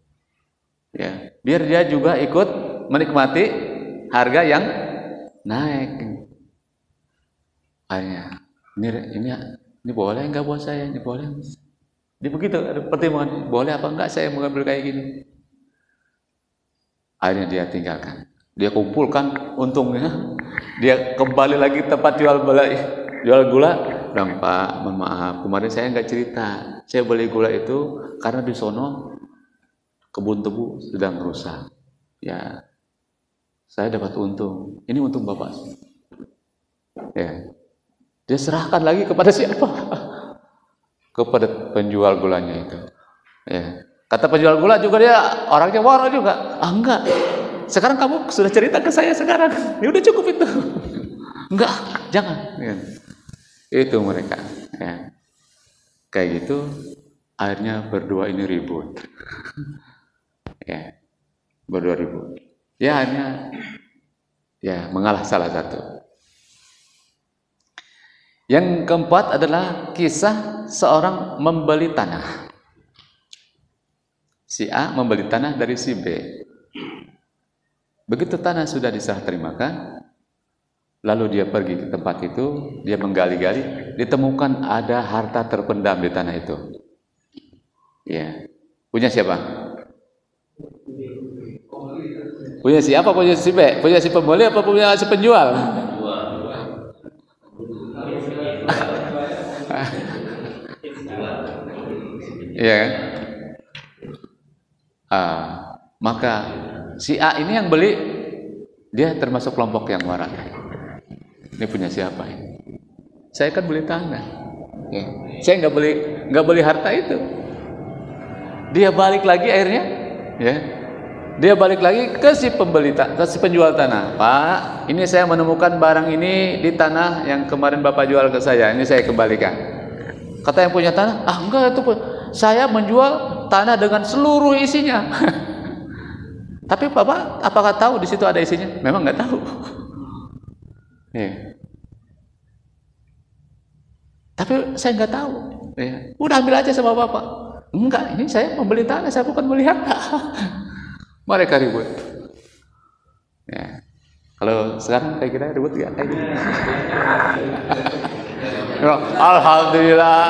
C: ya, biar dia juga ikut menikmati harga yang naik. Akhirnya, ini boleh nggak buat saya? Ini boleh? Dia begitu pertimbangan, boleh apa enggak saya mengambil kayak gini? Akhirnya dia tinggalkan. Dia kumpulkan untungnya. Dia kembali lagi tempat jual gula. Bang, Pak, mohon maaf, kemarin saya nggak cerita. Saya beli gula itu karena di sono kebun tebu sedang rusak. Ya, saya dapat untung. Ini untung Bapak. Ya, dia serahkan lagi kepada siapa? Kepada penjual gulanya itu. Ya. Kata penjual gula juga dia orangnya waro juga. Ah, enggak. Sekarang kamu sudah cerita ke saya sekarang. Ya udah cukup itu. Enggak, jangan. Ya. Itu mereka. Ya. Kayak gitu. Akhirnya berdua ini ribut. Ya. Berdua ribut. Ya akhirnya ya mengalah salah satu. Yang keempat adalah kisah seorang membeli tanah. Si A membeli tanah dari si B. Begitu tanah sudah diserah terimakan, lalu dia pergi ke tempat itu, dia menggali-gali, ditemukan ada harta terpendam di tanah itu. Ya, punya siapa? Punya siapa? Punya si B? Punya si pembeli apa punya si penjual? Iya kan? Maka si A ini yang beli, dia termasuk kelompok yang waras. Ini punya siapa ini? Saya kan beli tanah. Ya. Saya nggak beli harta itu. Dia balik lagi akhirnya, ya. Dia balik lagi ke si penjual tanah. Pak, ini saya menemukan barang ini di tanah yang kemarin Bapak jual ke saya. Ini saya kembalikan. Kata yang punya tanah, enggak, itu saya menjual tanah dengan seluruh isinya. Tapi Bapak apakah tahu di situ ada isinya? Memang nggak tahu. Ya. Tapi saya nggak tahu. Ya. Udah ambil aja sama Bapak. Enggak, ini saya membeli tanah, saya bukan beli harta. Mereka ribut. Ya. Kalau sekarang kayak kita ribut nggak kayak gini? Alhamdulillah.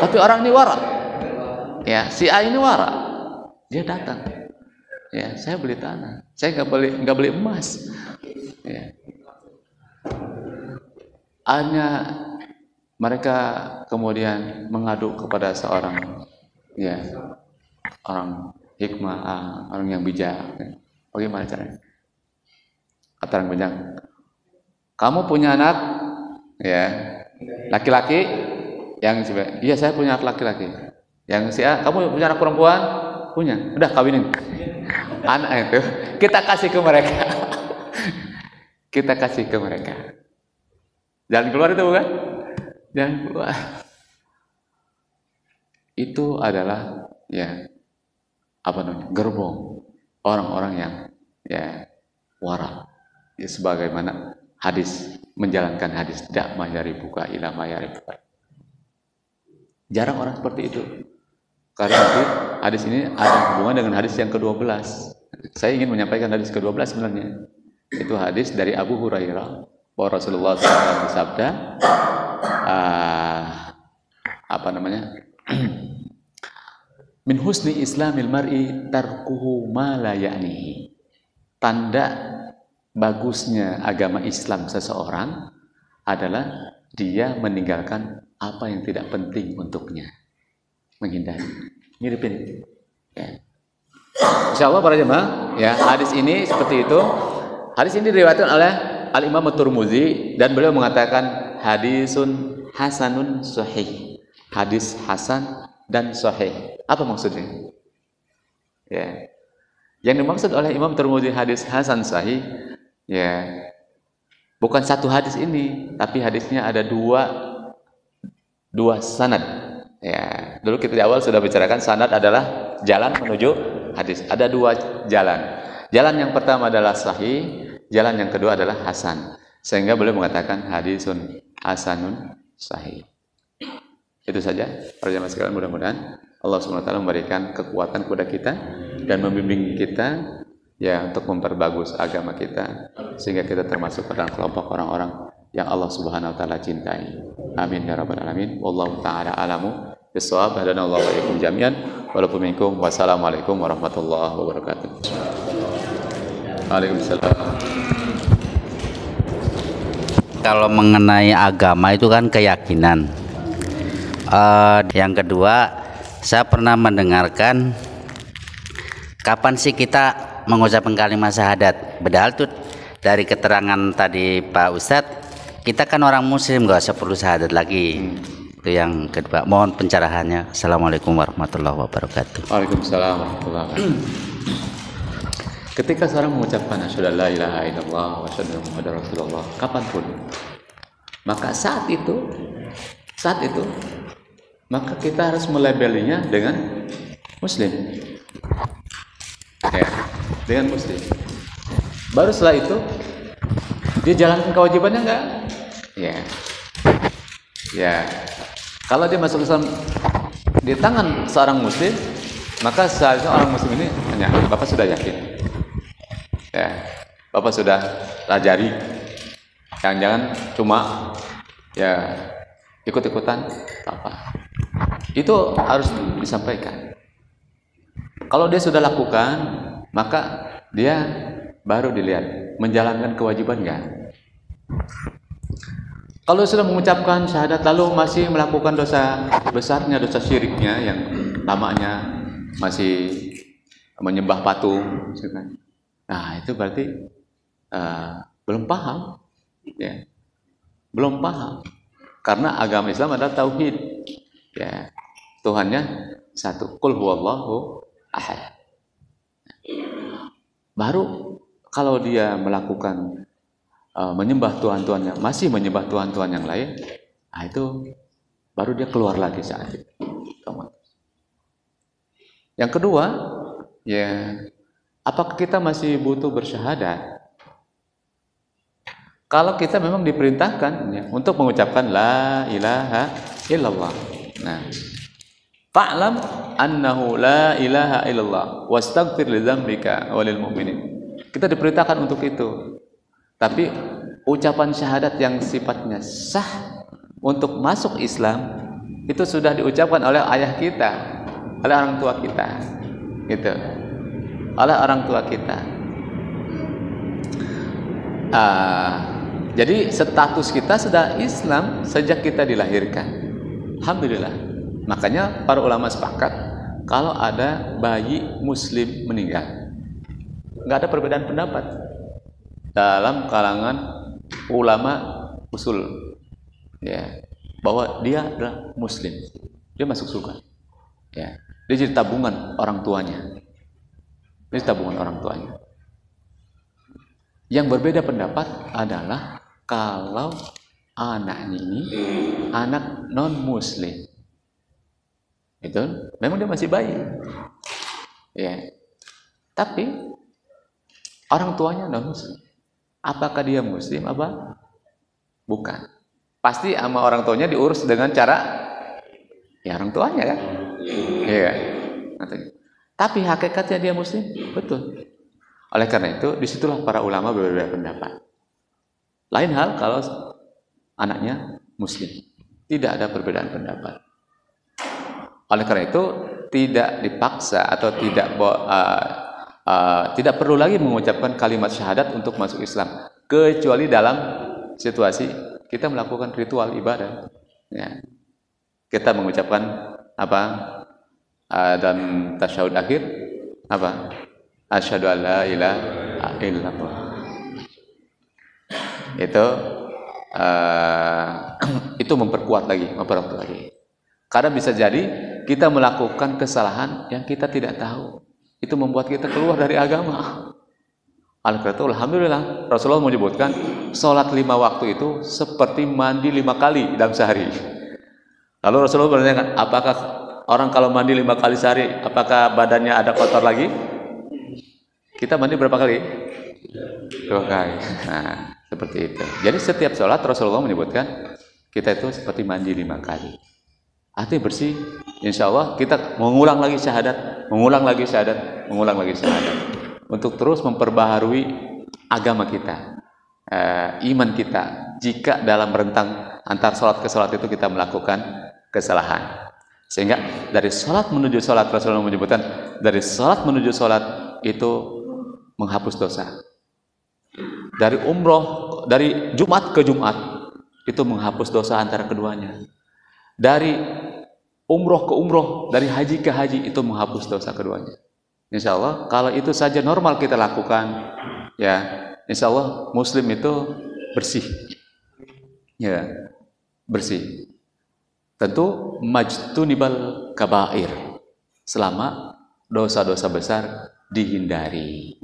C: Tapi orang ini warak. Ya, si A ini warak. Dia datang. Ya, saya beli tanah. Saya nggak beli emas. Ya. Hanya mereka kemudian mengadu kepada seorang, ya, orang hikmah, orang yang bijak. Bagaimana caranya? Kata orang bijak, kamu punya anak, ya, laki-laki, yang iya saya punya anak laki-laki. Yang si A, kamu punya anak perempuan? Punya. Udah kawinin. Anak itu kita kasih ke mereka. Kita kasih ke mereka. Jangan keluar itu bukan? Jangan keluar. Itu adalah ya apa namanya? Gerbong orang-orang yang ya warak. sebagaimana hadis, menjalankan hadis dak mayaribuka ila mayaribuka. Jarang orang seperti itu. Karena nanti hadis ini ada hubungan dengan hadis yang ke-12. Saya ingin menyampaikan hadis ke-12 sebenarnya. Itu hadis dari Abu Hurairah bahwa Rasulullah SAW bersabda, min husni islamil mar'i tarkuhu ma la ya'nihi. Tanda bagusnya agama Islam seseorang adalah dia meninggalkan apa yang tidak penting untuknya, menghindari. Miripin, ya. Insyaallah para jemaah, ya, hadis ini seperti itu. Hadis ini diriwayatkan oleh Al-Imam At-Tirmidzi dan beliau mengatakan hadisun hasanun sahih. Hadis hasan dan sahih. Apa maksudnya? Ya. Yang dimaksud oleh Imam Tirmidzi hadis hasan sahih, ya, bukan satu hadis ini, tapi hadisnya ada dua sanad. Ya, dulu kita di awal sudah bicarakan sanad adalah jalan menuju hadis. Ada dua jalan. Jalan yang pertama adalah sahih, jalan yang kedua adalah hasan. Sehingga beliau mengatakan hadisun hasanun sahih. Itu saja para jemaah sekalian, mudah-mudahan Allah SWT memberikan kekuatan kepada kita dan membimbing kita, ya, untuk memperbagus agama kita sehingga kita termasuk pada kelompok orang-orang yang Allah Subhanahu wa taala cintai. Amin ya rabbal alamin. Wallahu taala alamu bissawab. Hadanallahu wa iyyakum jami'an. Walaupun wassalamualaikum warahmatullahi wabarakatuh. Waalaikumsalam.
A: Kalau mengenai agama itu kan keyakinan. Yang kedua, saya pernah mendengarkan kapan sih kita mengucapkan kalimat syahadat. Padahal tuh dari keterangan tadi Pak Ustadz, kita kan orang muslim, gak usah perlu syahadat lagi. Itu yang kedua. Mohon pencerahannya. Assalamualaikum warahmatullahi wabarakatuh.
C: Waalaikumsalam warahmatullahi wabarakatuh. Ketika seorang mengucapkan asyhadu alla ilaha illallah wa asyhadu anna muhammadar rasulullah, kapanpun, maka saat itu maka kita harus melabelinya dengan muslim, ya, dengan muslim. Baru setelah itu dia jalankan kewajibannya enggak? Ya. Kalau dia masuk Islam di tangan seorang muslim, maka seharusnya orang muslim ini hanya, Bapak sudah yakin? Ya, Bapak sudah pelajari. Jangan-jangan cuma ya ikut-ikutan apa? Itu harus disampaikan. Kalau dia sudah lakukan, maka dia baru dilihat menjalankan kewajiban enggak. Kalau sudah mengucapkan syahadat lalu masih melakukan dosa besarnya, dosa syiriknya yang lamanya masih menyembah patung, nah itu berarti belum paham, ya, belum paham. Karena agama Islam adalah tauhid, ya, Tuhannya satu, qul huwallahu ahad. Baru kalau dia melakukan menyembah Tuhan-Tuhan yang masih menyembah Tuhan-Tuhan yang lain, nah itu baru dia keluar lagi saat itu. Yang kedua, ya, apakah kita masih butuh bersyahadat? Kalau kita memang diperintahkan, ya, untuk mengucapkan la ilaha illallah. Nah, fa'lam annahu la ilaha illallah wastaghfir li dzambika walil mu'minin. Kita diperintahkan untuk itu. Tapi ucapan syahadat yang sifatnya sah untuk masuk Islam itu sudah diucapkan oleh ayah kita, oleh orang tua kita, gitu, oleh orang tua kita. Jadi status kita sudah Islam sejak kita dilahirkan. Alhamdulillah. Makanya para ulama sepakat kalau ada bayi Muslim meninggal, nggak ada perbedaan pendapat dalam kalangan ulama usul, ya, bahwa dia adalah Muslim, dia masuk surga, ya, dia jadi tabungan orang tuanya, dia tabungan orang tuanya. Yang berbeda pendapat adalah kalau anaknya ini anak non Muslim, itu memang dia masih bayi, ya, tapi orang tuanya non Muslim. apakah dia muslim apa bukan. Pasti sama orang tuanya diurus dengan cara ya orang tuanya kan. Iya. Tapi hakikatnya dia muslim, betul. Oleh karena itu, disitulah para ulama berbeda pendapat. Lain hal kalau anaknya muslim, tidak ada perbedaan pendapat. Oleh karena itu, tidak dipaksa atau tidak perlu lagi mengucapkan kalimat syahadat untuk masuk Islam, kecuali dalam situasi kita melakukan ritual ibadah. Ya. Kita mengucapkan apa? Dan tasyahud akhir apa? Asyhadu an la ilaha illallah. Itu memperkuat lagi. Karena bisa jadi kita melakukan kesalahan yang kita tidak tahu. Itu membuat kita keluar dari agama. Alhamdulillah Rasulullah menyebutkan sholat 5 waktu itu seperti mandi 5 kali dalam sehari. Lalu Rasulullah bertanya, apakah orang kalau mandi 5 kali sehari, apakah badannya ada kotor lagi? Kita mandi berapa kali? 2 kali. Nah, seperti itu. Jadi setiap sholat Rasulullah menyebutkan kita itu seperti mandi 5 kali. Artinya bersih. Insya Allah kita mengulang lagi syahadat, mengulang lagi syahadat. Untuk terus memperbaharui agama kita, iman kita. Jika dalam rentang antar sholat ke sholat itu kita melakukan kesalahan. Sehingga dari sholat menuju sholat Rasulullah menyebutkan dari sholat menuju sholat itu menghapus dosa. Dari umroh, dari Jumat ke Jumat itu menghapus dosa antara keduanya. Dari umroh ke umroh, dari haji ke haji itu menghapus dosa keduanya. Insya Allah kalau itu saja normal kita lakukan, ya Insya Allah Muslim itu bersih, ya bersih. Tentu majtunibal kabair, selama dosa-dosa besar dihindari.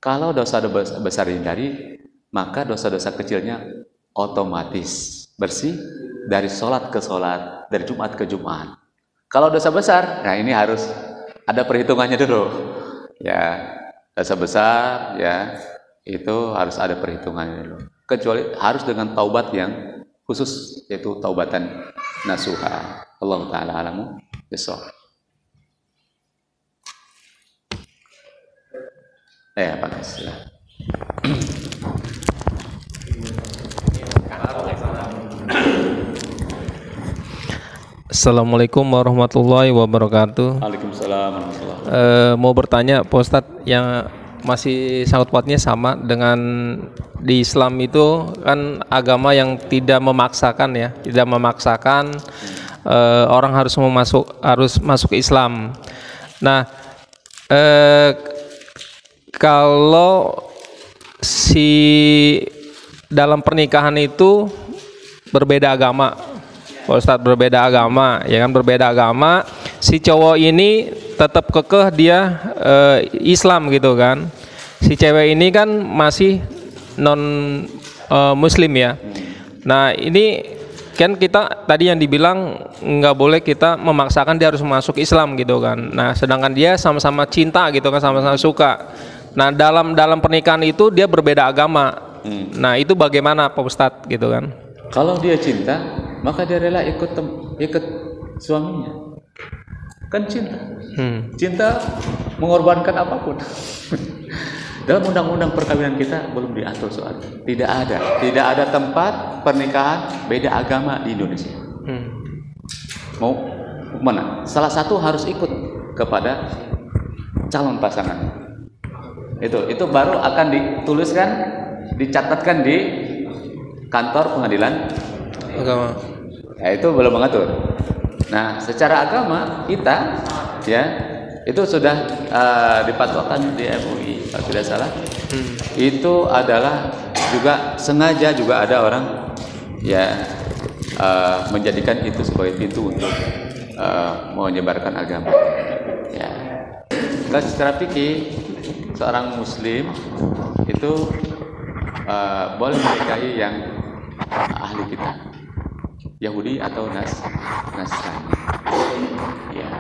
C: Kalau dosa-dosa besar dihindari, maka dosa-dosa kecilnya otomatis bersih dari sholat ke sholat, dari Jumat ke Jumat. Kalau dosa besar, nah ini harus ada perhitungannya dulu. Ya, dosa besar, ya itu harus ada perhitungannya dulu. Kecuali harus dengan taubat yang khusus, yaitu taubatan nasuha. Allah Ta'ala alamu bisawab. Pak Kasih.
B: Assalamualaikum warahmatullahi wabarakatuh.
C: Waalaikumsalam warahmatullahi.
B: Mau bertanya Pak Ustadz, yang masih sangat kuatnya sama dengan di Islam itu kan agama yang tidak memaksakan ya, tidak memaksakan orang harus masuk Islam. Nah, kalau si dalam pernikahan itu berbeda agama, Pak Ustadz, berbeda agama, ya kan, berbeda agama, si cowok ini tetap kekeh dia Islam gitu kan, si cewek ini kan masih non Muslim ya. Nah ini kan kita tadi yang dibilang nggak boleh kita memaksakan dia harus masuk Islam gitu kan. Nah sedangkan dia sama-sama cinta gitu kan, sama-sama suka. Nah dalam pernikahan itu dia berbeda agama. Nah itu bagaimana Pak Ustadz gitu kan?
C: Kalau dia cinta, maka dia rela ikut suaminya. Kan cinta. Cinta mengorbankan apapun. Dalam undang-undang perkawinan kita belum diatur soal itu. Tidak ada tempat pernikahan beda agama di Indonesia. Mau mana? Salah satu harus ikut kepada calon pasangan. Itu baru akan dituliskan, dicatatkan di kantor pengadilan
B: agama.
C: Ya, itu belum mengatur. Nah, secara agama kita ya itu sudah dipatwakan di MUI kalau tidak salah. Itu adalah juga sengaja juga ada orang ya menjadikan itu sebagai pintu untuk menyebarkan agama. Ya. Kalau secara fikih seorang muslim itu boleh menikahi yang ahli kitab, Yahudi atau Nasrani. Ya.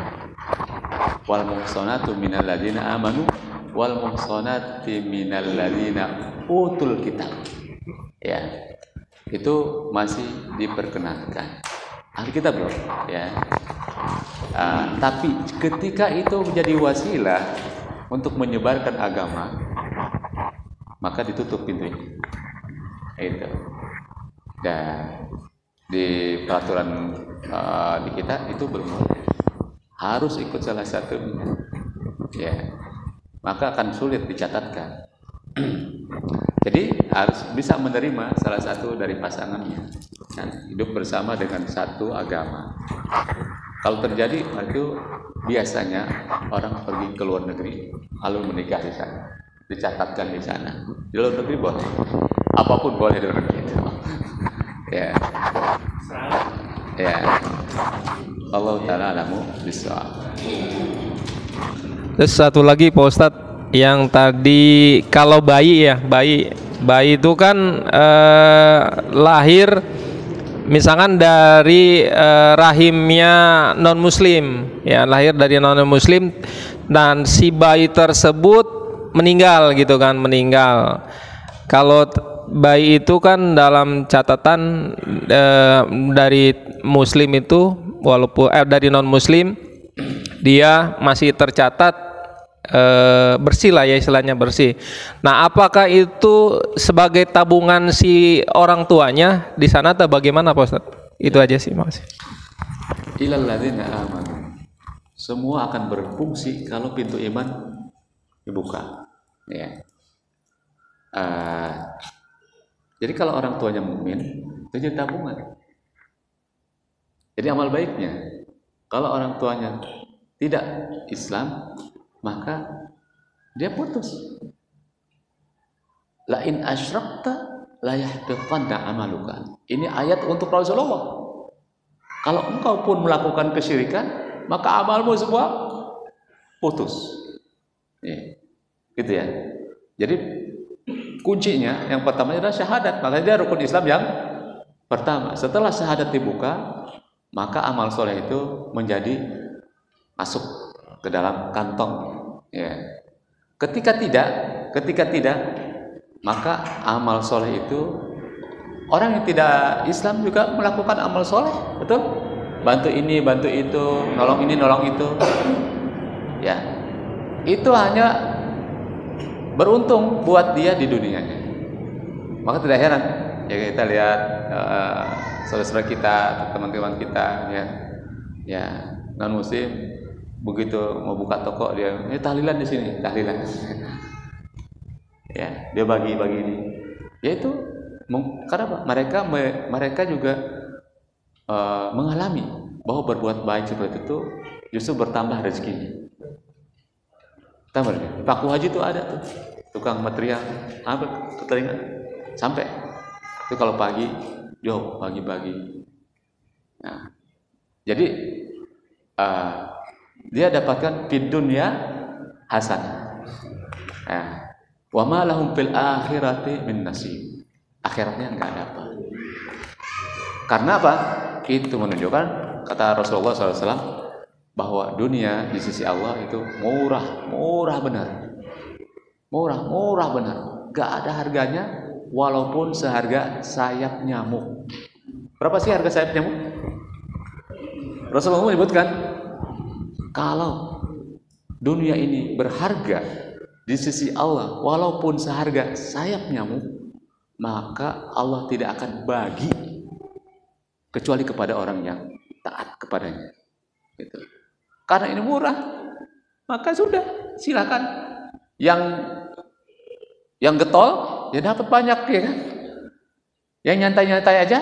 C: Wal muhsanatu minal ladzina amanu wal muhsanati minal ladzina utul kitab. Ya. Itu masih diperkenankan. Ahli kitab loh, ya. Tapi ketika itu menjadi wasilah untuk menyebarkan agama, maka ditutup pintunya. Itu. Dan di peraturan di kita itu belum harus ikut salah satu, ya. Maka akan sulit dicatatkan. Jadi harus bisa menerima salah satu dari pasangannya dan hidup bersama dengan satu agama. Kalau terjadi itu biasanya orang pergi ke luar negeri lalu menikah di sana, dicatatkan di sana. Di luar negeri boleh, apapun boleh di luar negeri itu. Ya, ya. Allah Taala alamu bisawab.
B: Terus satu lagi Pak Ustadz, yang tadi kalau bayi ya, bayi itu kan lahir misalkan dari rahimnya non muslim, ya, lahir dari non muslim, dan si bayi tersebut meninggal gitu kan, meninggal. Kalau bayi itu kan dalam catatan dari muslim itu, walaupun dari non muslim dia masih tercatat bersih lah ya, istilahnya bersih. Nah, apakah itu sebagai tabungan si orang tuanya di sana atau bagaimana Pak Ustadz? Itu aja sih, makasih.
C: Ilal ladzina amanu. Semua akan berfungsi kalau pintu iman dibuka. Ya. Jadi kalau orang tuanya mukmin, itu jadi tabungan. Jadi amal baiknya. Kalau orang tuanya tidak Islam, maka dia putus. La in asyrakta la yahbitanna amaluka. Ini ayat untuk Rasulullah. Kalau engkau pun melakukan kesyirikan, maka amalmu semua putus. Ya. Gitu ya. Jadi kuncinya yang pertama adalah syahadat. Makanya dia rukun Islam yang pertama. Setelah syahadat dibuka, maka amal soleh itu menjadi masuk ke dalam kantong. Ya. Ketika tidak, maka amal soleh itu, orang yang tidak Islam juga melakukan amal soleh, betul? Bantu ini, bantu itu, nolong ini, nolong itu. Ya, itu hanya beruntung buat dia di dunianya. Maka tidak heran ya kita lihat saudara-saudara kita, teman-teman kita, ya non muslim, begitu mau buka toko dia tahlilan di sini, tahlilan. Ya, dia bagi ini. Yaitu karena apa? Mereka juga mengalami bahwa berbuat baik seperti itu justru bertambah rezekinya. Tambah. Paku haji itu ada tuh, tukang material, apa teringat sampai itu kalau pagi, pagi. Nah, jadi dia dapatkan fid dunya hasanah. Nah, wa ma lahum fil akhirati min nasib. Akhiratnya enggak ada apa. Karena apa? Itu menunjukkan kata Rasulullah SAW bahwa dunia di sisi Allah itu murah benar. Murah benar. Enggak ada harganya walaupun seharga sayap nyamuk. Berapa sih harga sayap nyamuk? Rasulullah menyebutkan kalau dunia ini berharga di sisi Allah walaupun seharga sayap nyamuk, maka Allah tidak akan bagi kecuali kepada orang yang taat kepadanya. Gitu. Karena ini murah, maka sudah silakan. Yang getol ya dapat banyak, ya kan? Yang nyantai-nyantai aja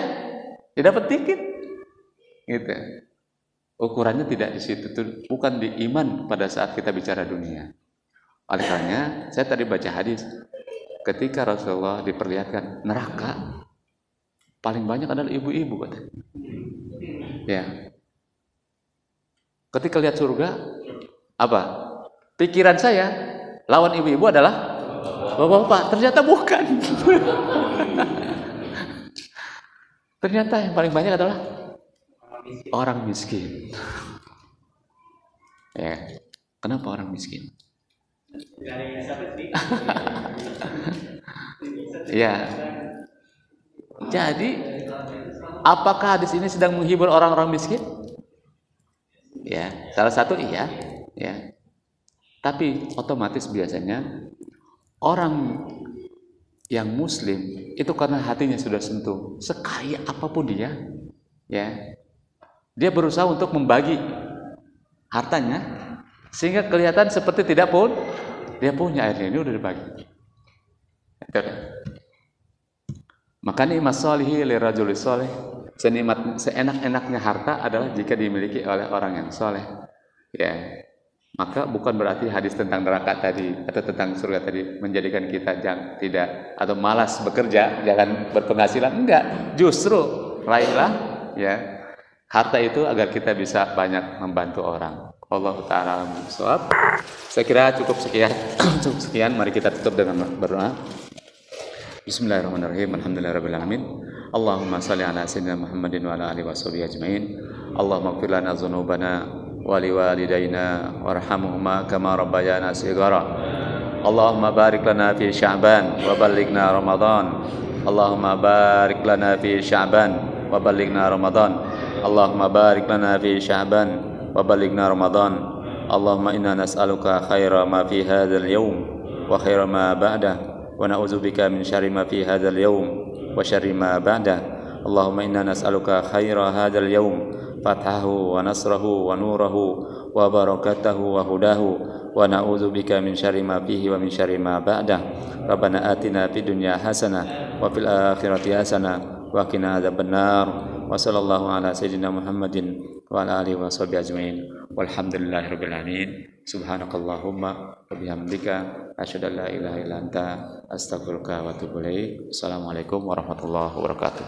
C: ya dapat dikit. Gitu. Ukurannya tidak di situ, bukan di iman pada saat kita bicara dunia. Oleh karenanya, saya tadi baca hadis, ketika Rasulullah diperlihatkan neraka, paling banyak adalah ibu-ibu, katanya. Ya. Ketika lihat surga, apa? Pikiran saya, lawan ibu-ibu adalah bapak-bapak. Ternyata bukan. Ternyata yang paling banyak adalah orang miskin. Ya. Kenapa orang miskin? Ya. Jadi, apakah hadis ini sedang menghibur orang-orang miskin? Ya, salah satu iya, ya. Tapi otomatis biasanya orang yang muslim itu karena hatinya sudah sentuh, sekaya apapun dia, ya, dia berusaha untuk membagi hartanya sehingga kelihatan seperti tidak pun dia punya, akhirnya ini udah dibagi. Makanya nikmat sholihi lirajuli sholih, seenak-enaknya harta adalah jika dimiliki oleh orang yang soleh. Ya, maka bukan berarti hadis tentang neraka tadi atau tentang surga tadi menjadikan kita tidak atau malas bekerja, jangan berpenghasilan, enggak. Justru raihlah ya harta itu agar kita bisa banyak membantu orang. Allah Ta'ala shawab. Saya kira cukup sekian. Mari kita tutup dengan berdoa. Bismillahirrahmanirrahim. Alhamdulillahirabbil alamin. Allahumma shalli ala sayyidina Muhammadin wa ala alihi washabihi ajmain. Allahumma ighfir lana dzunubana wa liwalidayna warhamhuma kama rabbayana shighara. Allahumma barik lana fi Sya'ban wa ballighna Ramadan. Allahumma barik lana fi Sya'ban wa ballighna Ramadan. Allahumma barik lana fi Sya'ban wa ballighna Ramadan. Allahumma inna nas'aluka khaira ma fi hadzal yawm wa khaira ma ba'dahu wa na'udzubika min syarri ma fi hadzal yawm wa syarri ma ba'dahu. Allahumma inna nas'aluka khaira hadzal yawm fathahu wa nasrahu wa nurahu wa barakatahu wa hudahu wa na'udzubika min syarri ma fihi wa min syarri ma ba'dahu. Rabbana atina fid dunya hasanah wa fil akhirati hasanah wa qina adzabannar. Wa sallallahu ala sayyidina Muhammadin wa ala alihi wa sahbihi ajmain. Walhamdulillahirabbil alamin. Subhanakallahumma wa bihamdika asyhadu an la ilaha illa anta astaghfiruka wa atubu ilaik. Assalamualaikum warahmatullahi wabarakatuh.